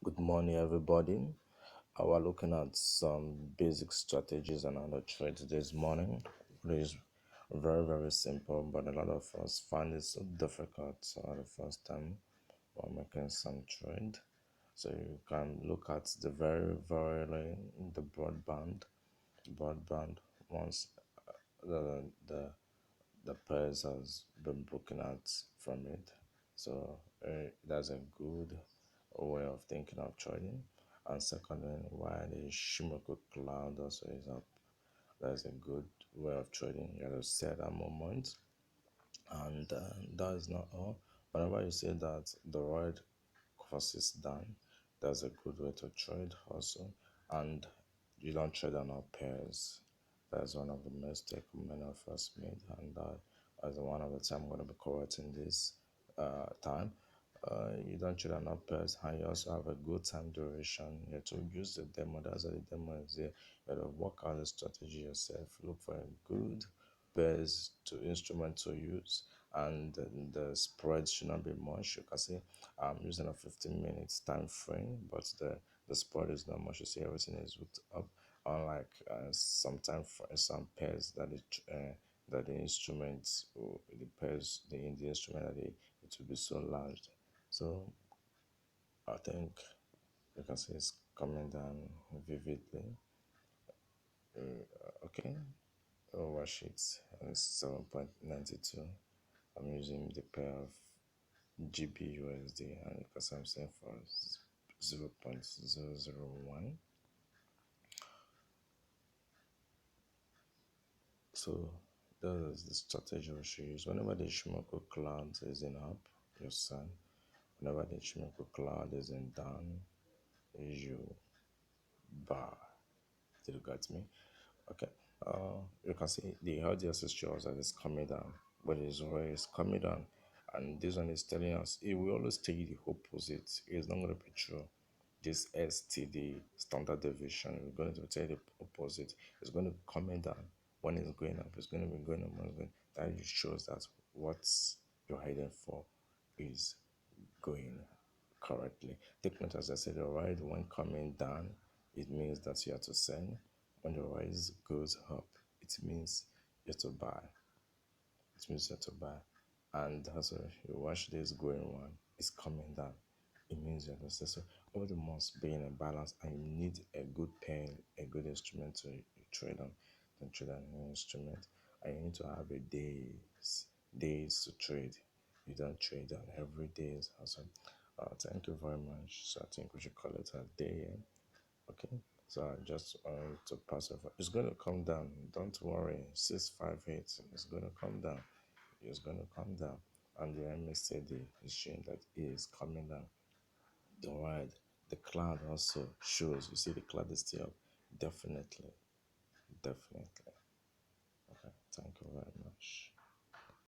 Good morning, everybody. We're looking at some basic strategies and how to trade this morning. It is very simple, but a lot of us find it so difficult the first time while making some trade. So you can look at the the broadband once the price has been broken out from it. So that's a good way of thinking of trading. And secondly, while the Shimoku cloud also is up, that's a good way of trading. You have to set a moment, and that is not all. Whenever you see that the right crosses down, that's a good way to trade also. And you don't trade on all pairs. That's one of the mistakes many of us made, and as one of the time I'm going to be correcting this time. You don't trade on all pairs, and you also have a good time duration. You have to use the demo. That's what the demo is there. You have to work out the strategy yourself. Look for a good pairs to instrument to use, and the spread should not be much. You can see I'm using a 15 minutes time frame, but the spread is not much. You see everything is hooked up, unlike sometimes for some pairs that the instruments or the pairs in the instrument that it will be so large. So I think you can see it's coming down vividly. Okay, wash it, and it's 7.92. I'm using the pair of GBUSD, and because I'm saying for 0.001. So that is the strategy we should use. Whenever the Shimoku cloud is in up, you send. Whenever the Shimoku cloud is in down, you buy. Did you get me? Okay. You can see the LDS shows that it's coming down, but it's always coming down. And this one is telling us it will always take the opposite. It's not going to be true. This STD standard deviation is going to tell the opposite. It's going to be coming down when it's going up. It's going to be going up when it's going. That shows that what you're heading for is going correctly. Take note, as I said, the right when coming down, it means that you have to sell. When the rise goes up, it means you have to buy. It means you have to buy. And also, you watch this going on, it's coming down. It means you have to sell. So all the must be in a balance, and you need a good pen, a good instrument to trade on. Don't trade on any instrument, and you need to have a days to trade. You don't trade on every day. Also, thank you very much. So I think we should call it a day. Okay. So I just want to pass over. It's going to come down. Don't worry. 658. It's going to come down. It's going to come down. And the MACD is showing that it is coming down. The right. The cloud also shows. You see the cloud is still up. Definitely. Definitely. Okay. Thank you very much.